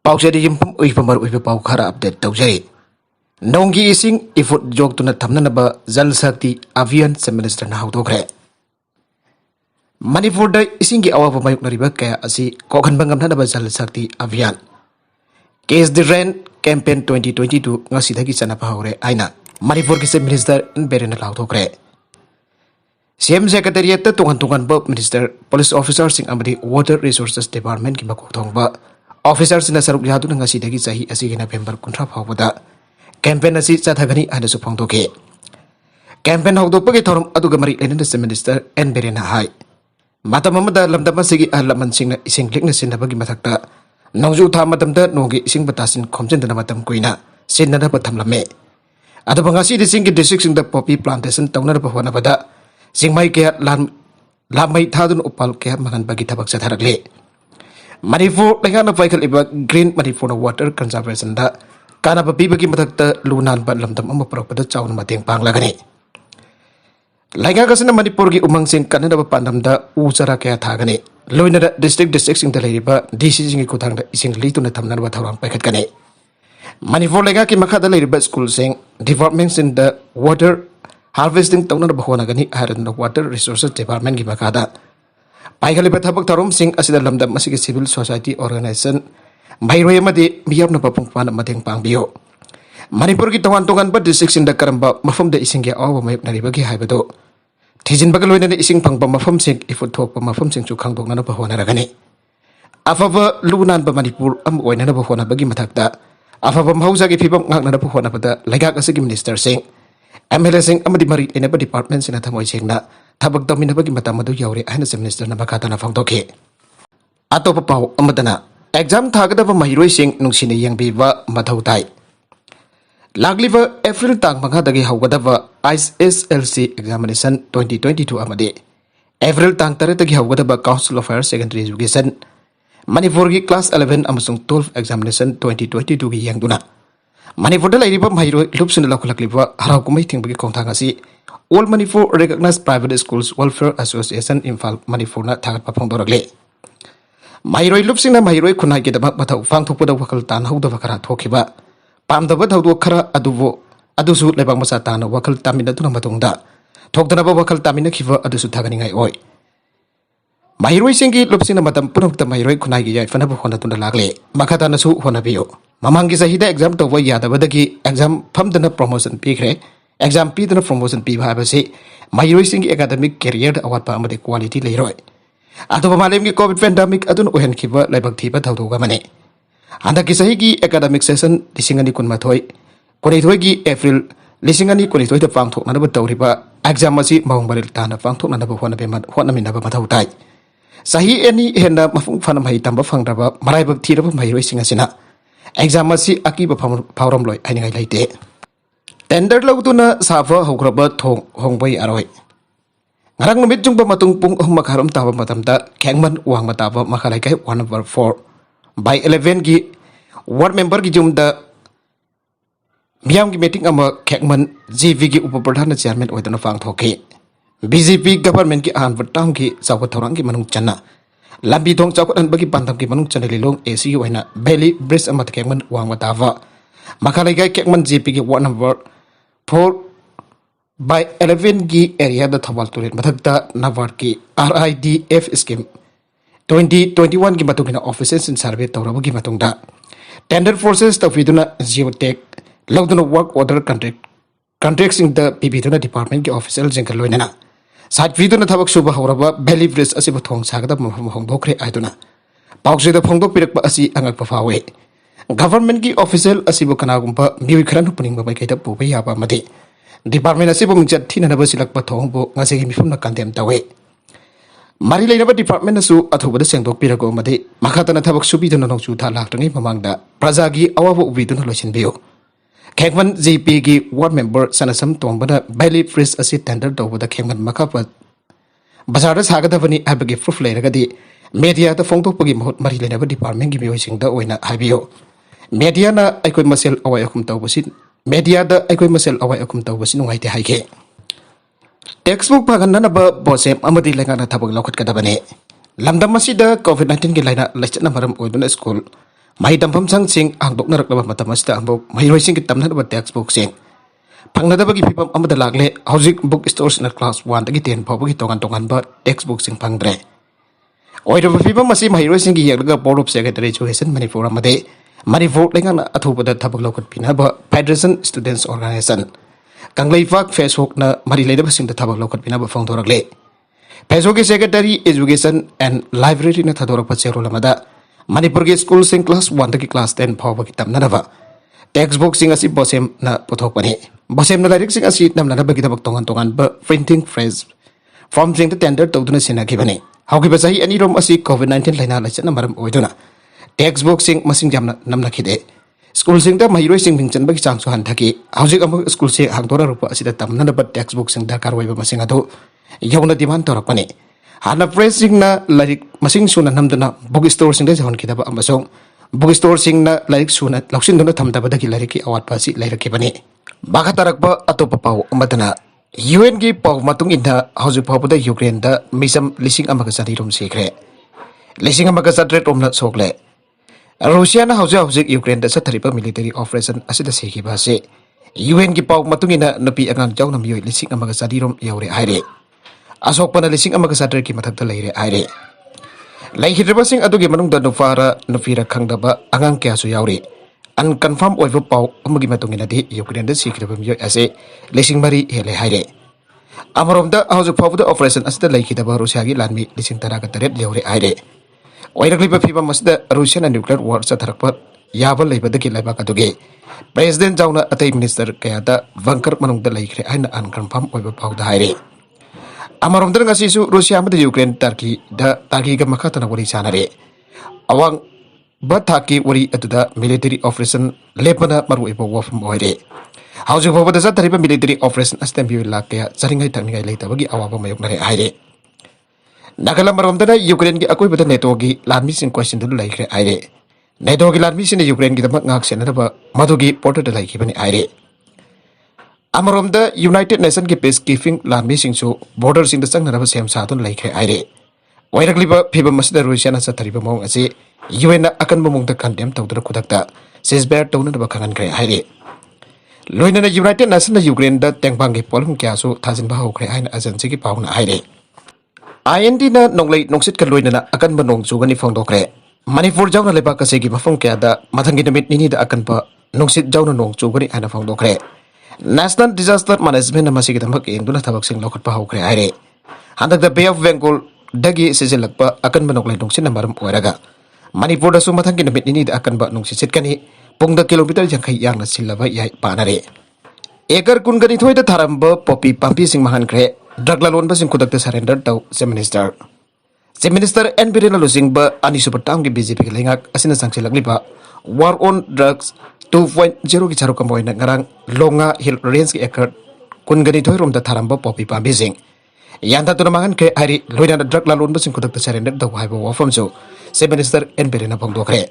Pausari yumpam uipamar uipapau khara update taujari. Nonggi ising ifut jog tuna thamnanaba Jal Shakti Abhiyan sa Minister na haudokre. Manipur da ising gi awa pamayuk na riba kaya asi kokhan bangam na Jal Shakti Abhiyan. Case the Rain Campaign 2022 nga sidagi sana pahaure aina. Manipur ki Minister bere na haudokre. CM Secretariat ta tungan-tungan ba Minister Police Officer sing amadi Water Resources Department ki makokthong ba Officers na saruk yadu nga sidagi sahi asi ki November kuntra phawada campaign asi chathagani ana su phongdoke campaign hawdopagi thorum aduga mari lena sa Minister N Berena hai matam amada lamdam asigi alaman singna ising likna sinabagi mathakta nongju tha matamda nogi ising batasin khomjendana matam kuina sinna pathamlame adaba ngasi di singki district sing da poppy plantation tawna bahwana bada singmai ke lamai thadun upal ke manan bagi thabak satharagle Manipur lengana paikal iba Green Manipur Water Conservation da kana babi bagi matakta lunan ba lamdam amma propada chawn mateng panglagani lenga kasana Manipur gi umang sing kana da pandam da usara kaya thagani loina da district sing da leiba DC sing ko thang da ising lituna thamnar ba thawang paikat kane Manipur lenga ki makha da leiba school sing departments in the water harvesting tawna ba hona gani haran da Water Resources Department gi makha da Paikali pathabak tarum sing asida lamdam masigi civil society organization mairoi amadi miyapna papung pana mateng pangbiyo Manipur ki tongan ba district sinda karamba mafam da ising ya awa mayap naribagi haibado thijin bagaloina da ising pangba mafam sing ifut thok pa mafam sing chu khangdok na bahona ragani afaba lunan ba Manipur am oina na bahona bagi mathakta afaba mahausa ki phibam ngak na bahona pada legak asigi minister sing MLA sing amadi mari ena ba department sina thamoi sing na Tabag daw minabagi matamado yauri ay na si Minister na makata na fangdoke. Ato papaw amadana, exam tagada pa mahiroi sing nung sinayang biba matawtay. Lagliva April tang mga dagi hawgada pa ISSLC examination 2022 amadi. April tang taritagi hawgada pa Council of Higher Secondary Education. Manipur ki class 11 amasung 12 examination 2022 ki yang duna. Manipur da lairi pa mahiroi lupsun na lakulakliva haraw kumay ting bagi kong tangasi. All Manipur Recognized Private Schools Welfare Association Infal Manipur na thagat papong doragle. Mahiroi lupsing na mahiroi kunay kitabak bataw fang thukpada wakal tan hawda wakara thokiba. Pamdaba hawdo kara adusu lebang masa tan wakal tamina tunang matungda. Thokdana ba wakal tamina kiva adusu thagani ngai oi. Mahiroi singki lupsing na matam punok ta mahiroi kunay giyay fanabu hona tunda lagle. Makata nasu hona biyo. Mamangki sahida exam tawwa yadabadagi exam famdana promotion pikre. Exam P na promotion P bhabase mahiroi sing academic career awat pa amade quality leiroi ato pamalem ki covid pandemic adun ohen khiba laibak thiba thawdoga mane handa ki sahi ki academic session lisingani kun mathoi koni thoi ki April lisingani koni thoi ta pangthok na ba tawriba exam asi maung baril ta na pangthok na ba hona be hona min ba mathau tai sahi eni henda mafung phanam hai tamba phangraba maraibak thiraba mahiroi sing asina exam asi akiba phawram loi ainingai laite Tender lautuna safa hokraba thong hongbai aroi ngarang numit jungba matung pung makharam taba matamda khengman wang mataba makhalai kai 1/4 by 11 gi ward member gi jumda miyam gi meeting ama khengman GV gi upapradhan chairman oidana fang thoke BJP government gi an vatang gi chawat thorang gi manung channa lambi thong chawat an bagi pandam gi manung chanali long AC gi oina belly bridge ama khengman wang mataba makhalai kai khengman GP gi ward number 4 by 11 gi area da thawal turet mathakta nawar ki RIDF scheme 2021 gi matungina offices in survey tawraba gi matungda tender forces tawiduna geotech lawduna work order contracts in the pbiduna department gi official jengkal loinana sat viduna thabak suba hawraba valley bridge asiba thong sagada mafam hongdokre aiduna pausida phongdok pirakpa asi angak pafawe Government ki official asibo kanagumpa miwi kharan hupuning babai kaita pubai yaba mati department asibo mingchat thina naba silak pa thongbo ngase gi mifum na kandem tawe mari leina ba department asu athuba da sengdok pirago mati makhata na thabak subi dun nongchu tha laktangi mamangda praja gi awabu ubi dun loisin biyo khengman JP gi ward member sanasam tombada valley fresh asi tender tawba da khengman makapa bazar da sagada bani abagi proof leiragadi media da phongtok pagi mahut mari leina ba department gi mioi singda oina habiyo Media na aikoi masel awai akum tawbasin media da aikoi masel awai akum tawbasin ngai te haike textbook pagan na ba bosem amadi lenga na thabak lokhat kadabane lamdam masida covid-19 gi laina lechat na maram oiduna school Mahi tampham sangsing hangdoknaraknaba matam asida ambo mahiroi sing ki tamnadaba textbook sing phangnadabagi phibam amada lagle hojik book stores na class 1 dagi 10 phawbagi tongan tongan ba textbook sing phangdre oiraba phibam asi mahiroi sing gi yaglaga board of secretary education manipur amade manipur lengan athupada thabak lokat pinaba federation students organization kanglai facebook na mari leidaba sing thabak lokat pinaba phangdorakle Facebook secretary education and library na thadorak pachero lamada manipur gi school sing class 1 dagi class 10 phawbagi tamnadaba textbook sing asi bosem na pothok pani bosem na lyric sing asi namna na bagi tabak tongan tongan ba printing phrase from sing the tender tawduna sina gibani hauki ba sahi ani rom asi covid 19 laina la chana maram oiduna textbook sing masing jamna namna khide school sing da mahiroi sing mingchan bagi chang so han thaki haujik am school se hangdora rupa asi da tamna na ba textbook sing darkar waiba masing adu yawna demand torak pani hana phrase sing na lyric masing suna namdana book store sing da jon khidaba amasong book store sing na lyric suna lauksin dona thamdaba dagi lyric ki awat pasi lyric bani baga tarakba atopa pau amadana UN gi pau matung inda hauju pau da Ukraine da misam lising amaga sari rom sekre lising amaga sadre romna sokle Russia na hauju Ukraine da satharipa military operation asida seki base UN gi pau matung ina napi angang jauna miyoi lising amaga sari rom yaure haire asok pana lising amaga sadre ki mathakta leire haire laihidreba sing adugi manung da nufara nufira khangdaba angang kya su yauri unconfirm oiva pau amagi matungina di Ukraine da sikiraba miyoi ase lising mari hele haire amarom da hauju pau da operation asda laihidaba Russia gi lanmi lising taraga taret yauri haire oirakliba phiba masda Russian and nuclear war sa tharakpa yaba leiba da ki laiba kadugi president jauna atai minister kaya da vankar manung da laikre aina unconfirm oiva pau da haire amarom da ngasi su Russia amada Ukraine Turkey ga makhatana wari sanare awang bathaki wari atuda military operation lepana maru ibo wafum oire hauju bobada sa tariba military operation astem bi lakya charingai tangningai leitabagi awaba mayoknare aire nagala marom da Ukraine gi akoi bada neto gi lanmi sing question du laikre aire neto gi lanmi sing Ukraine gi damak ngak senaba madugi porter da laikibani aire amarom da United Nation ki peacekeeping lanmi sing su border sing da changnaraba sem satun laikre aire oirakliba phiba masda Russia na sathariba mong ase UN na akan momong da condemn tawdra kudakta ceasefire tawna da bakhangan kre haire loina na United Nation na Ukraine da tengpang gi polum kya su thajin ba hokre aina agency ki pauna haire IND na nonglei nongsit ka loina na akan banong chugani phangdokre Manipur jawna leba ka se gi mafong kya da mathangi namit nini da akan pa nongsit jawna nong chugani aina phangdokre National Disaster Management na masigi damak induna thabak sing lokhat pa hokre haire handak da Bay of Bengal dagi sejelakpa akan banonglei nongsit na maram oiraga Manipur da su mathangi namit nini da akan ba nongsit kani pungda kilometer jangkai yang na silaba yai panare ekar kun gani thoi da tharamba popi pampi sing mahan kre drug lalon ba sing kudak da surrender tau se minister N Birena losing ba ani super tam gi BJP ki lengak asina sangse lagli ba war on drugs 2.0 ki charu kamoy na ngarang longa hill range ki ekar kun gani thoi rom da tharamba popi pampi sing yanda tu namangan ke hari loina da drug lalon ba sing kudak da surrender tau haibo wafam so se minister N Birena bangdokre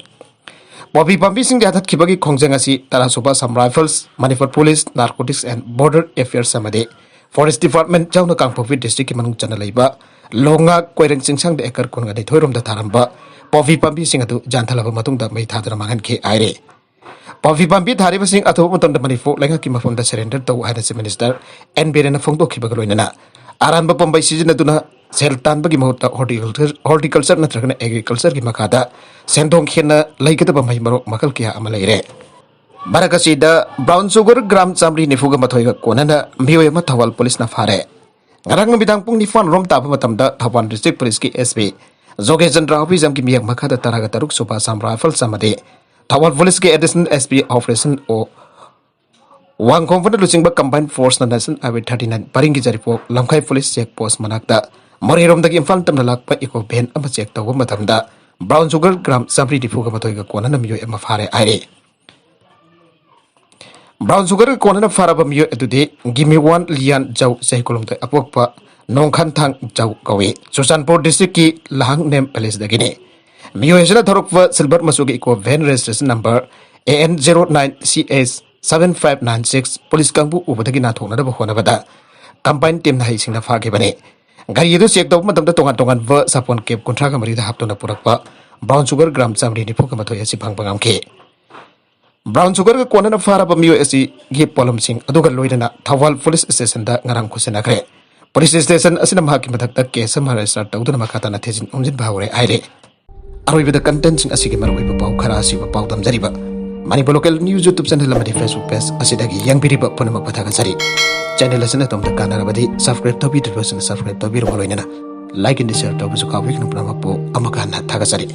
Popi pampi sing di atat kibagi khongjang asi Tarasoba Assam Rifles, Manipur Police, Narcotics and Border Affairs samade Forest Department jawna Kangpokpi district ki manung chana leiba longa koireng singsang de ekar kun ngai thoirom da tharamba Popi pampi sing atu janthalaba matung da mai thadra mangan ke aire Popi pampi thari ba sing atu matam da Manipur lenga ki mafom da surrender tau haida se minister N Birena phongdok khibag loinana aran ba pambai season atuna seltan bagi mahutta horticulture natragana agriculture ki makada sendong khena laigata ba mai marok makal kya amalaire barakasi da brown sugar gram chamri nifuga mathoiga konana miyoy ma thawal police na fare ngarang bidang pung ni fon rom ta pa matam da Thawan district police ki SP Zoge Chandra office am ki miyak makada taraga taruk sopa Assam Rifles samade Thawal police ki additional SP operation o Wang Confident losing ba combined force na National Highway 39 paringi jaripo Lamkai police check post manakta Morirom dagi imfal tam nalak pa iko ben ama check taw matam da brown sugar gram samri difuga mathoiga kona na miyoy ama fare aire Brown sugar kona na fara ba miyoy adude gimi one lian jaw sai kolom ta apok pa nongkhan thang jaw kawe Susanpur district ki lahang name palace dagine miyoy jala thorok wa silver masugi iko van registration number AN09CS 7596 police kangbu ubadagi na thokna da hona bada campaign team na hising na fage bane gari yedu check daw matam da tongan va sapon kep kontra ka mari da hapto na purak pa brown sugar gram chamri ni phok ma thoi asi phang pangam ke brown sugar ka kona na fara ba miyo asi gi polom sing aduga loidana thawal police station da ngarang khusena kre police station asina ma ki mathak tak ke samara start tawduna makata na thejin umjin bawre aire aroi bida content sing asigi maroi ba pau khara asi ba pau dam jariba Manipur local news YouTube channel lamadi Facebook page asidagi yang biriba punamak pathaga sari channel asana tom takana rabadi subscribe to bidro subscribe to biro loinana like and share to busu kawi knu punamak po amakana thaga sari